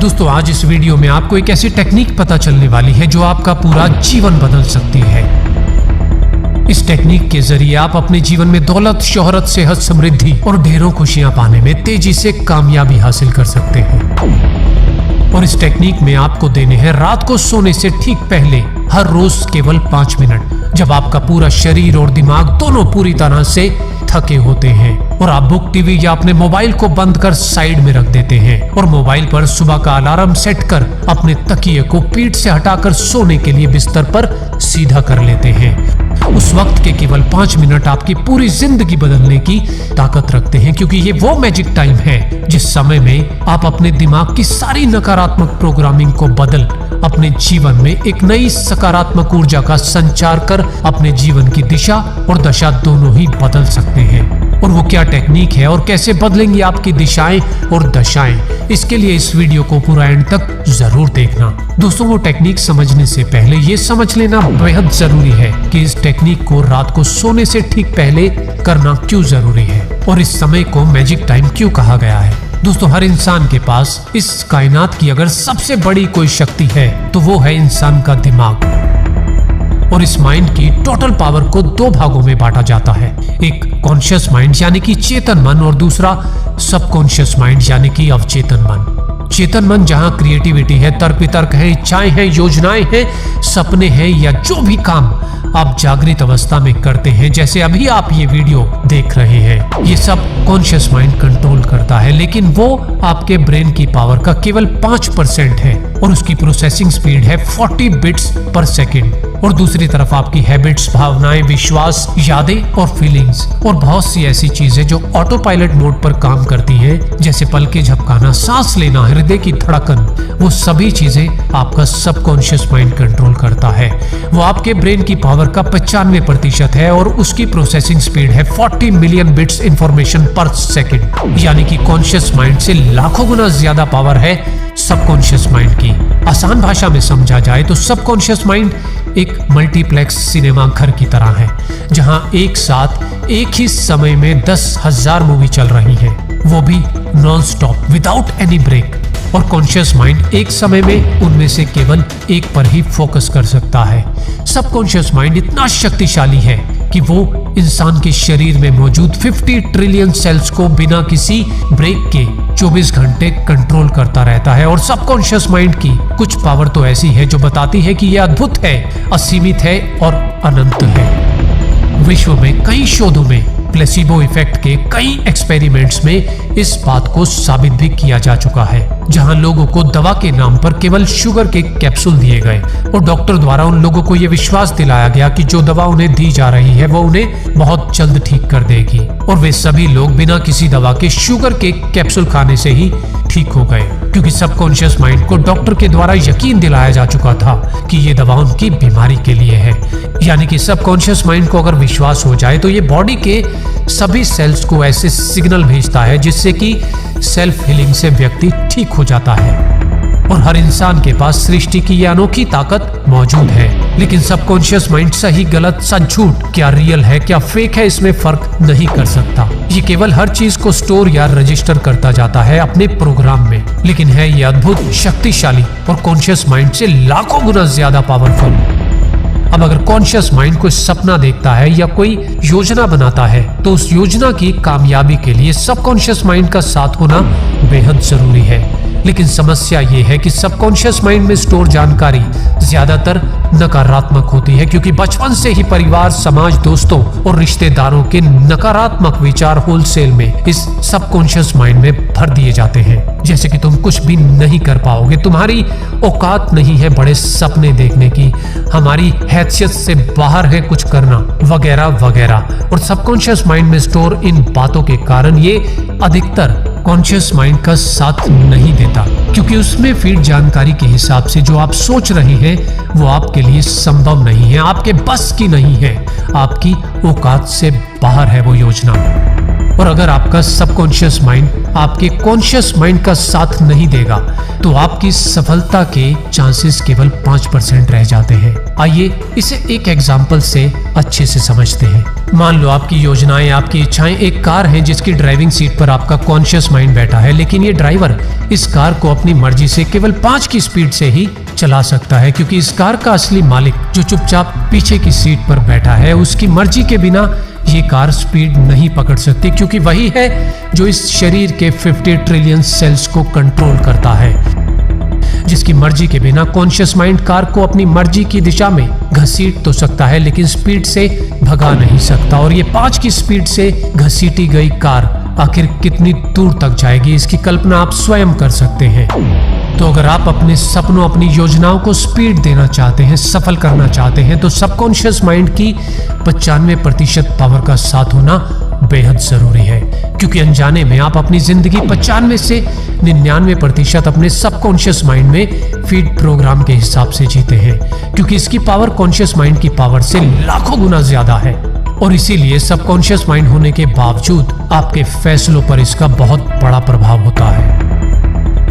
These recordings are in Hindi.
दोस्तों आज इस वीडियो में आपको एक ऐसी टेक्निक पता चलने वाली है जो आपका पूरा जीवन बदल सकती है। इस टेक्निक के जरिए आप अपने जीवन में दौलत, शोहरत, सेहत, समृद्धि और ढेरों खुशियां पाने में तेजी से कामयाबी हासिल कर सकते हैं। और इस टेक्निक में आपको देने हैं रात को सोने से ठीक पहले हर रोज केवल 5 मिनट, जब आपका पूरा शरीर और दिमाग दोनों पूरी तरह से थके होते हैं और आप बुक, टीवी या अपने मोबाइल को बंद कर साइड में रख देते हैं और मोबाइल पर सुबह का अलार्म सेट कर अपने तकिए को पीठ से हटाकर सोने के लिए बिस्तर पर सीधा कर लेते हैं। उस वक्त के केवल 5 मिनट आपकी पूरी जिंदगी बदलने की ताकत रखते हैं, क्योंकि ये वो मैजिक टाइम है जिस समय में आप अपने दिमाग की सारी नकारात्मक प्रोग्रामिंग को बदल अपने जीवन में एक नई सकारात्मक ऊर्जा का संचार कर अपने जीवन की दिशा और दशा दोनों ही बदल सकते हैं। और वो क्या टेक्निक है और कैसे बदलेंगी आपकी दिशाएं और दशाएं, इसके लिए इस वीडियो को पूरा एंड तक जरूर देखना। दोस्तों वो टेक्निक समझने से पहले ये समझ लेना बेहद जरूरी है कि इस टेक्निक को रात को सोने से ठीक पहले करना क्यों जरूरी है और इस समय को मैजिक टाइम क्यों कहा गया है। दोस्तों हर इंसान के पास इस कायनात की अगर सबसे बड़ी कोई शक्ति है तो वो है इंसान का दिमाग। और इस माइंड की टोटल पावर को 2 भागों में बांटा जाता है, एक कॉन्शियस माइंड यानी कि चेतन मन और दूसरा सबकॉन्शियस माइंड यानी कि अवचेतन मन। चेतन मन जहां क्रिएटिविटी है, तर्क वितर्क है, इच्छाएं हैं, योजनाएं हैं, सपने हैं या जो भी काम आप जागृत अवस्था में करते हैं, जैसे अभी आप ये वीडियो देख रहे हैं, ये सब कॉन्शियस माइंड कंट्रोल करता है। लेकिन वो आपके ब्रेन की पावर का केवल 5% है और उसकी प्रोसेसिंग स्पीड है 40 बिट्स पर सेकेंड। और दूसरी तरफ आपकी हैबिट्स, भावनाएं, विश्वास, यादें और फीलिंग्स और बहुत सी ऐसी चीजें जो ऑटो पायलट मोड पर काम करती हैं, जैसे पलके झपकाना, सांस लेना, हृदय की धड़कन, वो सभी चीजें आपका सबकॉन्शियस माइंड कंट्रोल करता है। वो आपके ब्रेन की पावर का 95% है और उसकी प्रोसेसिंग स्पीड है 40 मिलियन बिट्स इंफॉर्मेशन पर सेकेंड, यानी कि कॉन्शियस माइंड से लाखों गुना ज्यादा पावर है सबकॉन्शियस माइंड की। आसान भाषा में समझा जाए तो सबकॉन्शियस माइंड एक मल्टीप्लेक्स सिनेमा घर की तरह है, जहां एक साथ एक ही समय में 10,000 मूवी चल रही हैं, वो भी non stop without any break. और कॉन्शियस माइंड एक समय में उनमें से केवल एक पर ही फोकस कर सकता है। सबकॉन्शियस माइंड इतना शक्तिशाली है कि वो इंसान के शरीर में मौजूद 50 ट्रिलियन सेल्स को बिना किसी ब्रेक के 24 घंटे कंट्रोल करता रहता है। और सबकॉन्शियस माइंड की कुछ पावर तो ऐसी है जो बताती है कि यह अद्भुत है, असीमित है और अनंत है। विश्व में कई शोधों में, प्लेसिबो इफेक्ट के कई एक्सपेरिमेंट्स में इस बात को साबित भी किया जा चुका है, जहां लोगों को दवा के नाम पर केवल शुगर के कैप्सूल दिए गए और डॉक्टर द्वारा उन लोगों को यह विश्वास दिलाया गया कि जो दवा उन्हें दी जा रही है वो उन्हें बहुत जल्द ठीक कर देगी। और वे सभी लोग बिना किसी दवा के शुगर के कैप्सूल खाने से ही ठीक हो गए, क्योंकि सबकॉन्शियस माइंड को डॉक्टर के द्वारा यकीन दिलाया जा चुका था कि ये दवा उनकी बीमारी के लिए है। यानी कि सबकॉन्शियस माइंड को अगर विश्वास हो जाए तो ये बॉडी के सभी सेल्स को ऐसे सिग्नल भेजता है जिससे कि सेल्फ हीलिंग से व्यक्ति ठीक हो जाता है। और हर इंसान के पास सृष्टि की यह अनोखी ताकत मौजूद है, लेकिन सबकॉन्शियस माइंड सही, गलत, सच, झूठ, क्या रियल है, क्या फेक है, इसमें फर्क नहीं कर सकता। ये केवल हर चीज को स्टोर या रजिस्टर करता जाता है अपने प्रोग्राम में, लेकिन है ये अद्भुत, शक्तिशाली और कॉन्शियस माइंड से लाखों गुना ज्यादा पावरफुल। अब अगर कॉन्शियस माइंड कोई सपना देखता है या कोई योजना बनाता है तो उस योजना की कामयाबी के लिए सबकॉन्शियस माइंड का साथ होना बेहद जरूरी है। लेकिन समस्या ये है कि सबकॉन्शियस माइंड में स्टोर जानकारी ज्यादातर नकारात्मक होती है, क्योंकि बचपन से ही परिवार, समाज, दोस्तों और रिश्तेदारों के नकारात्मक विचार होलसेल में इस सबकॉन्शियस माइंड में भर दिए जाते हैं, जैसे कि तुम कुछ भी नहीं कर पाओगे, तुम्हारी औकात नहीं है बड़े सपने देखने की, हमारी हैसियत से बाहर है कुछ करना, वगैरह वगैरह। और सबकॉन्शियस माइंड में स्टोर इन बातों के कारण ये अधिकतर कॉन्शियस माइंड का साथ नहीं देता, क्योंकि उसमें फीड जानकारी के हिसाब से जो आप सोच रहे हैं वो आपके लिए संभव नहीं है, आपके बस की नहीं है, आपकी औकात से बाहर है वो योजना। और अगर आपका सबकॉन्शियस माइंड आपके कॉन्शियस माइंड का साथ नहीं देगा तो आपकी सफलता के चांसेस केवल 5% रह जाते हैं। आइए इसे एक एग्जाम्पल से अच्छे से समझते हैं। मान लो आपकी योजनाएं, आपकी इच्छाएं एक कार है जिसकी ड्राइविंग सीट पर आपका कॉन्शियस माइंड बैठा है, लेकिन ये ड्राइवर इस कार को अपनी मर्जी से केवल 5 की स्पीड से ही चला सकता है, क्योंकि इस कार का असली मालिक जो चुपचाप पीछे की सीट पर बैठा है, उसकी मर्जी के बिना ये कार स्पीड नहीं पकड़ सकती, क्योंकि वही है जो इस शरीर के 50 ट्रिलियन सेल्स को कंट्रोल करता है, जिसकी मर्जी के बिना कॉन्शियस माइंड कार को अपनी मर्जी की दिशा में घसीट तो सकता है, लेकिन स्पीड से भगा नहीं सकता। और ये 5 की स्पीड से घसीटी गई कार आखिर कितनी दूर तक जाएगी, इसकी कल्पना आप स्वयं कर सकते हैं। तो अगर आप अपने सपनों, अपनी योजनाओं को स्पीड देना चाहते हैं, सफल करना चाहते हैं, तो सबकॉन्शियस माइंड की 95% पावर का साथ होना बेहद जरूरी है, क्योंकि अनजाने में आप अपनी जिंदगी 95 से 99% अपने सबकॉन्शियस माइंड में फीड प्रोग्राम के हिसाब से जीते हैं, क्योंकि इसकी पावर कॉन्शियस माइंड की पावर से लाखों गुना ज्यादा है। और इसीलिए सबकॉन्शियस माइंड होने के बावजूद आपके फैसलों पर इसका बहुत बड़ा प्रभाव होता है।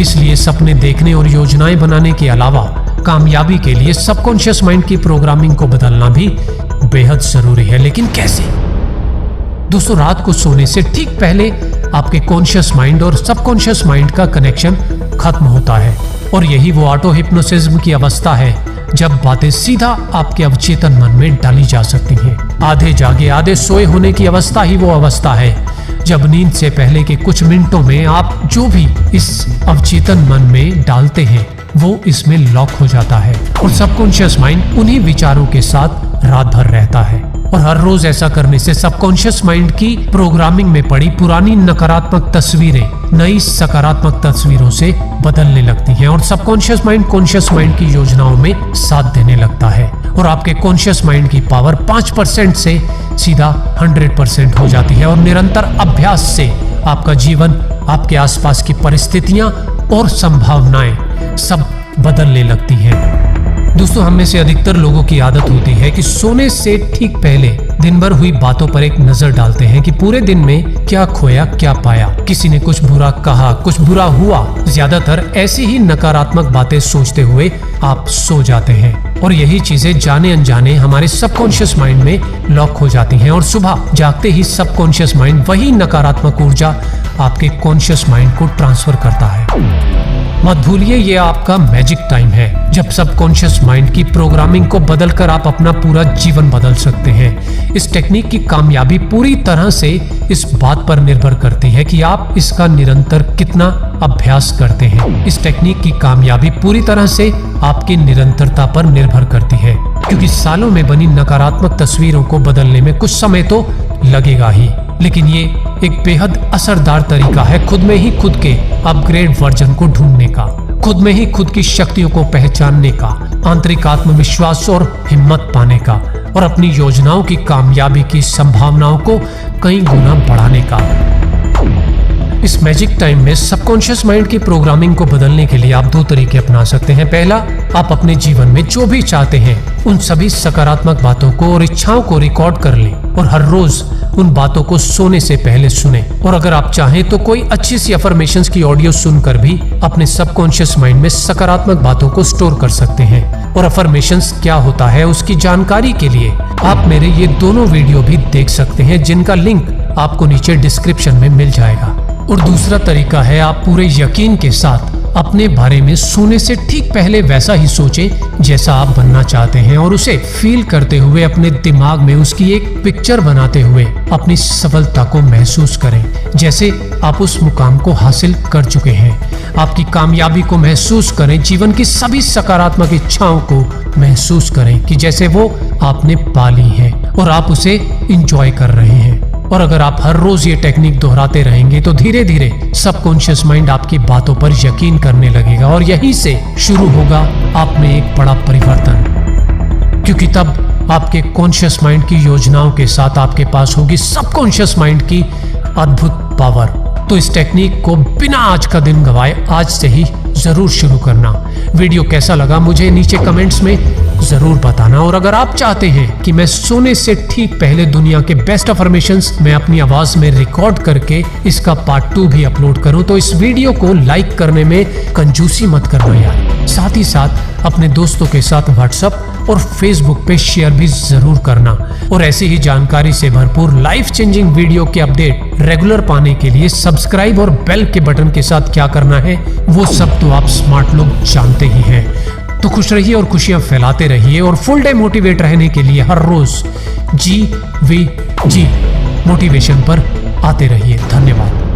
इसलिए सपने देखने और योजनाएं बनाने के अलावा कामयाबी के लिए सबकॉन्शियस माइंड की प्रोग्रामिंग को बदलना भी बेहद जरूरी है। लेकिन कैसे? दोस्तों, रात को सोने से ठीक पहले आपके कॉन्शियस माइंड और सबकॉन्शियस माइंड का कनेक्शन खत्म होता है, और यही वो ऑटो हिप्नोसिज्म की अवस्था है जब बातें सीधा आपके अवचेतन मन में डाली जा सकती हैं। आधे जागे आधे सोए होने की अवस्था ही वो अवस्था है जब नींद से पहले के कुछ मिनटों में आप जो भी इस अवचेतन मन में डालते हैं वो इसमें लॉक हो जाता है, और सबकॉन्शियस माइंड उन्हीं विचारों के साथ रात भर रहता है। और हर रोज ऐसा करने से सबकॉन्शियस माइंड की प्रोग्रामिंग में पड़ी पुरानी नकारात्मक तस्वीरें नई सकारात्मक तस्वीरों से बदलने लगती हैं, और सबकॉन्शियस माइंड कॉन्शियस माइंड की योजनाओं में साथ देने लगता है, और आपके कॉन्शियस माइंड की पावर 5% से सीधा 100% हो जाती है। और निरंतर अभ्यास से आपका जीवन, आपके आसपास की परिस्थितियां और संभावनाएं सब बदलने लगती हैं। दोस्तों, हम में से अधिकतर लोगों की आदत होती है कि सोने से ठीक पहले दिन भर हुई बातों पर एक नजर डालते हैं कि पूरे दिन में क्या खोया क्या पाया, किसी ने कुछ बुरा कहा, कुछ बुरा हुआ। ज्यादातर ऐसी ही नकारात्मक बातें सोचते हुए आप सो जाते हैं, और यही चीजें जाने अनजाने हमारे सबकॉन्शियस माइंड में लॉक हो जाती हैं, और सुबह जागते ही सबकॉन्शियस माइंड वही नकारात्मक ऊर्जा आपके कॉन्शियस माइंड को ट्रांसफर करता है। मत भूलिए, ये आपका मैजिक टाइम है जब सबकॉन्शियस माइंड की प्रोग्रामिंग को बदलकर आप अपना पूरा जीवन बदल सकते हैं। इस टेक्निक की कामयाबी पूरी तरह से इस बात पर निर्भर करती है कि आप इसका निरंतर कितना अभ्यास करते हैं। इस टेक्निक की कामयाबी पूरी तरह से आपकी निरंतरता पर निर्भर करती है, क्योंकि सालों में बनी नकारात्मक तस्वीरों को बदलने में कुछ समय तो लगेगा ही, लेकिन ये एक बेहद असरदार तरीका है खुद में ही खुद के अपग्रेड वर्जन को ढूंढने का, खुद में ही खुद की शक्तियों को पहचानने का, आंतरिक आत्मविश्वास और हिम्मत पाने का, और अपनी योजनाओं की कामयाबी की संभावनाओं को कई गुना बढ़ाने का। इस मैजिक टाइम में सबकॉन्शियस माइंड की प्रोग्रामिंग को बदलने के लिए आप 2 तरीके अपना सकते हैं। पहला, आप अपने जीवन में जो भी चाहते हैं उन सभी सकारात्मक बातों को और इच्छाओं को रिकॉर्ड कर लें, और हर रोज उन बातों को सोने से पहले सुने। और अगर आप चाहें तो कोई अच्छी सी अफर्मेशंस की ऑडियो सुनकर भी अपने सबकॉन्शियस माइंड में सकारात्मक बातों को स्टोर कर सकते हैं। और अफर्मेशंस क्या होता है उसकी जानकारी के लिए आप मेरे ये दोनों वीडियो भी देख सकते हैं, जिनका लिंक आपको नीचे डिस्क्रिप्शन में मिल जाएगा। और दूसरा तरीका है, आप पूरे यकीन के साथ अपने बारे में सोने से ठीक पहले वैसा ही सोचें जैसा आप बनना चाहते हैं, और उसे फील करते हुए अपने दिमाग में उसकी एक पिक्चर बनाते हुए अपनी सफलता को महसूस करें, जैसे आप उस मुकाम को हासिल कर चुके हैं। आपकी कामयाबी को महसूस करें, जीवन की सभी सकारात्मक इच्छाओं को महसूस करें कि जैसे वो आपने पा ली है और आप उसे एंजॉय कर रहे हैं। और अगर आप हर रोज ये टेक्निक दोहराते रहेंगे तो धीरे धीरे सबकॉन्शियस माइंड आपकी बातों पर यकीन करने लगेगा, और यहीं से शुरू होगा आप में एक बड़ा परिवर्तन, क्योंकि तब आपके कॉन्शियस माइंड की योजनाओं के साथ आपके पास होगी सबकॉन्शियस माइंड की अद्भुत पावर। तो इस टेक्निक को बिना आज का दिन गवाए आज से ही जरूर शुरू करना। वीडियो कैसा लगा मुझे नीचे कमेंट्स में जरूर बताना। और अगर आप चाहते हैं कि मैं सोने से ठीक पहले दुनिया के बेस्ट अफर्मेशंस मैं अपनी आवाज में रिकॉर्ड करके इसका पार्ट 2 भी अपलोड करूं, तो इस वीडियो को लाइक करने में कंजूसी मत करना यार। साथ ही साथ अपने दोस्तों के साथ व्हाट्सएप और फेसबुक पे शेयर भी जरूर करना। और ऐसी ही जानकारी से भरपूर लाइफ चेंजिंग वीडियो के अपडेट रेगुलर पाने के लिए सब्सक्राइब और बेल के बटन के साथ क्या करना है वो सब तो आप स्मार्ट लोग जानते ही हैं। तो खुश रहिए और खुशियां फैलाते रहिए और फुल डे मोटिवेट रहने के लिए हर रोज GVG मोटिवेशन पर आते रहिए। धन्यवाद।